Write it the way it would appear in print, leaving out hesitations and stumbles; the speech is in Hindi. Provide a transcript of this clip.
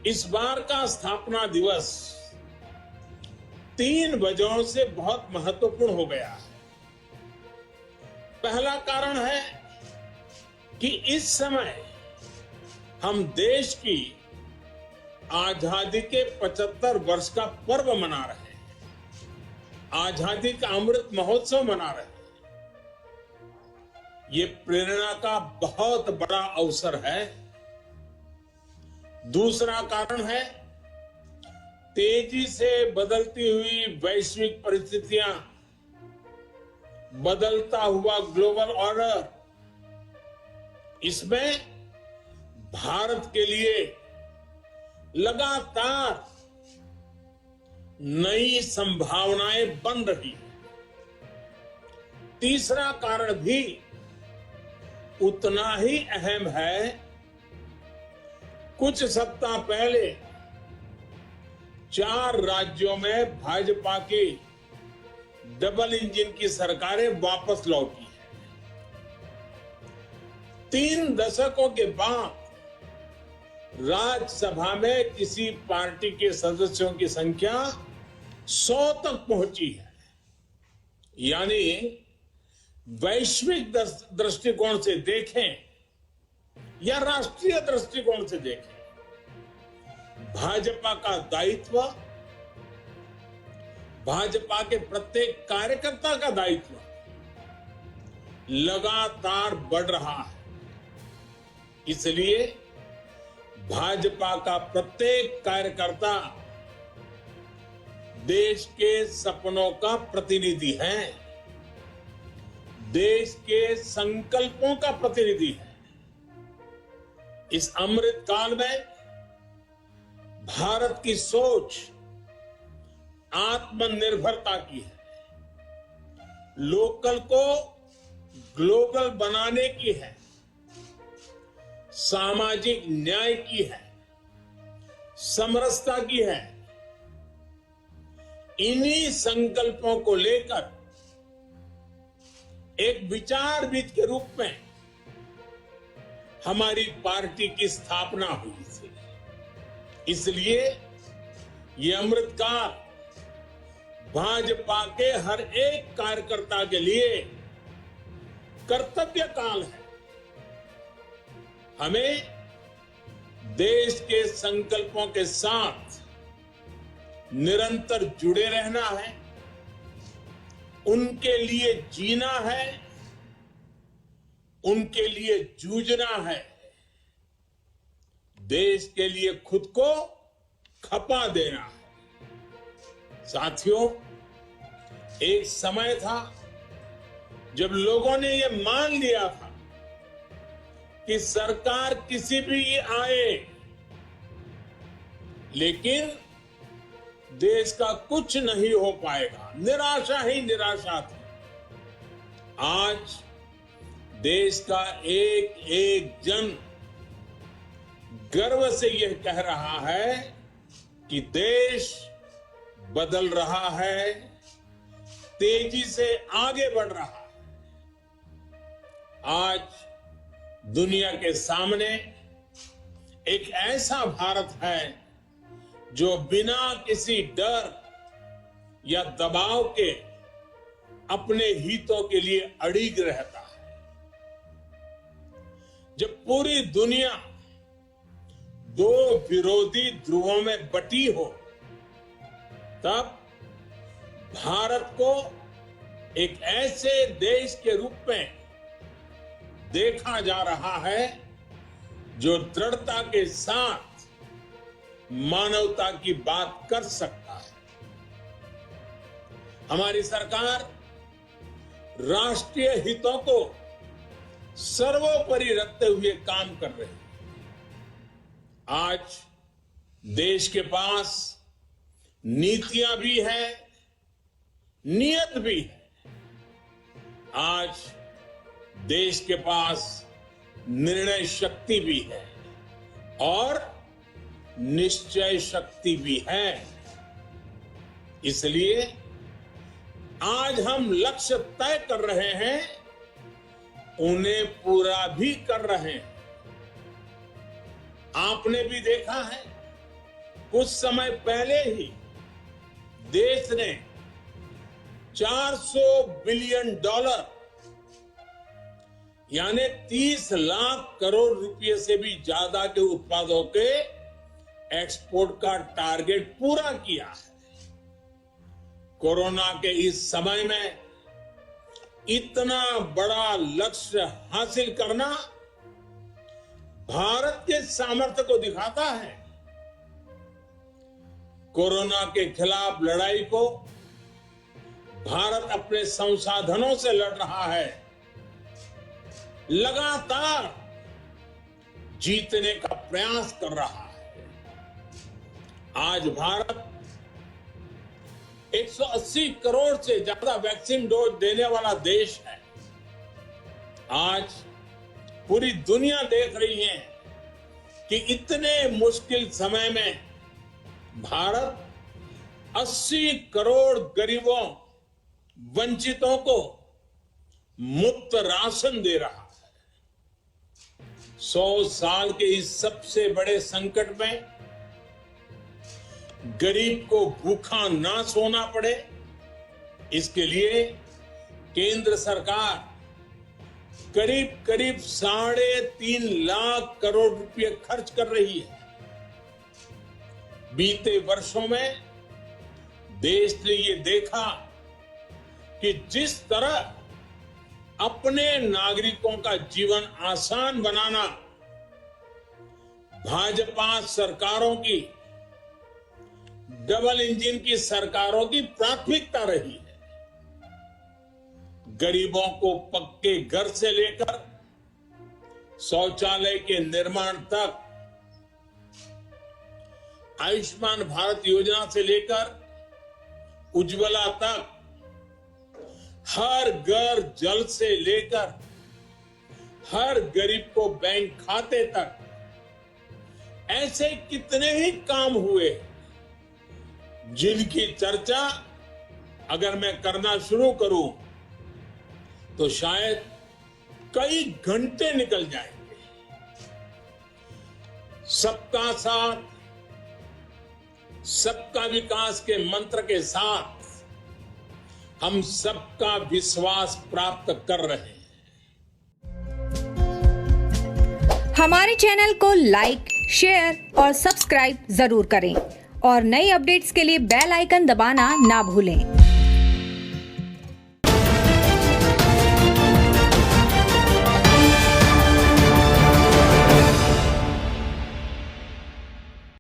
इस बार का स्थापना दिवस 3 वजहों से बहुत महत्वपूर्ण हो गया है। पहला कारण है कि इस समय हम देश की आजादी के 75 वर्ष का पर्व मना रहे हैं, आजादी का अमृत महोत्सव मना रहे हैं। ये प्रेरणा का बहुत बड़ा अवसर है। दूसरा कारण है तेजी से बदलती हुई वैश्विक परिस्थितियां, बदलता हुआ ग्लोबल ऑर्डर। इसमें भारत के लिए लगातार नई संभावनाएं बन रही हैं। तीसरा कारण भी उतना ही अहम है। कुछ सप्ताह पहले 4 राज्यों में भाजपा की डबल इंजन की सरकारें वापस लौटी हैं। 3 दशकों के बाद राज्यसभा में किसी पार्टी के सदस्यों की संख्या 100 तक पहुंची है। यानी वैश्विक दृष्टिकोण से देखें या राष्ट्रीय दृष्टिकोण से देखें, भाजपा का दायित्व, भाजपा के प्रत्येक कार्यकर्ता का दायित्व लगातार बढ़ रहा है। इसलिए भाजपा का प्रत्येक कार्यकर्ता देश के सपनों का प्रतिनिधि है, देश के संकल्पों का प्रतिनिधि है। इस अमृत काल में भारत की सोच आत्मनिर्भरता की है, लोकल को ग्लोबल बनाने की है, सामाजिक न्याय की है, समरसता की है। इन्हीं संकल्पों को लेकर एक विचारविद के रूप में हमारी पार्टी की स्थापना हुई थी। इसलिए ये अमृत काल भाजपा के हर एक कार्यकर्ता के लिए कर्तव्य काल है। हमें देश के संकल्पों के साथ निरंतर जुड़े रहना है, उनके लिए जीना है, उनके लिए जूझना है, देश के लिए खुद को खपा देना है। साथियों, एक समय था जब लोगों ने यह मान लिया था कि सरकार किसी भी आए, लेकिन देश का कुछ नहीं हो पाएगा, निराशा ही निराशा थी। आज देश का एक एक जन गर्व से यह कह रहा है कि देश बदल रहा है, तेजी से आगे बढ़ रहा है। आज दुनिया के सामने एक ऐसा भारत है जो बिना किसी डर या दबाव के अपने हितों के लिए अड़िग रहता है। जब पूरी दुनिया 2 विरोधी ध्रुवों में बटी हो, तब भारत को एक ऐसे देश के रूप में देखा जा रहा है जो दृढ़ता के साथ मानवता की बात कर सकता है। हमारी सरकार राष्ट्रीय हितों को सर्वोपरि रखते हुए काम कर रही है। आज देश के पास नीतियां भी है, नियत भी है। आज देश के पास निर्णय शक्ति भी है और निश्चय शक्ति भी है। इसलिए आज हम लक्ष्य तय कर रहे हैं, उन्हें पूरा भी कर रहे हैं। आपने भी देखा है कुछ समय पहले ही देश ने $400 बिलियन यानी 30 लाख करोड़ रुपए से भी ज्यादा के उत्पादों के एक्सपोर्ट का टारगेट पूरा किया है। कोरोना के इस समय में इतना बड़ा लक्ष्य हासिल करना भारत के सामर्थ्य को दिखाता है। कोरोना के खिलाफ लड़ाई को भारत अपने संसाधनों से लड़ रहा है, लगातार जीतने का प्रयास कर रहा है। आज भारत 180 करोड़ से ज्यादा वैक्सीन डोज देने वाला देश है। आज पूरी दुनिया देख रही है कि इतने मुश्किल समय में भारत 80 करोड़ गरीबों, वंचितों को मुफ्त राशन दे रहा है। 100 साल के इस सबसे बड़े संकट में गरीब को भूखा ना सोना पड़े, इसके लिए केंद्र सरकार करीब 3.5 लाख करोड़ रुपए खर्च कर रही है। बीते वर्षों में देश ने ये देखा कि जिस तरह अपने नागरिकों का जीवन आसान बनाना भाजपा सरकारों की, डबल इंजन की सरकारों की प्राथमिकता रही है। गरीबों को पक्के घर से लेकर शौचालय के निर्माण तक, आयुष्मान भारत योजना से लेकर उज्ज्वला तक, हर घर जल से लेकर हर गरीब को बैंक खाते तक, ऐसे कितने ही काम हुए जिनकी चर्चा अगर मैं करना शुरू करूं तो शायद कई घंटे निकल जाएंगे। सबका साथ, सबका विकास के मंत्र के साथ हम सबका विश्वास प्राप्त कर रहे हैं। हमारे चैनल को लाइक, शेयर और सब्सक्राइब जरूर करें और नई अपडेट्स के लिए बेल आइकन दबाना ना भूलें।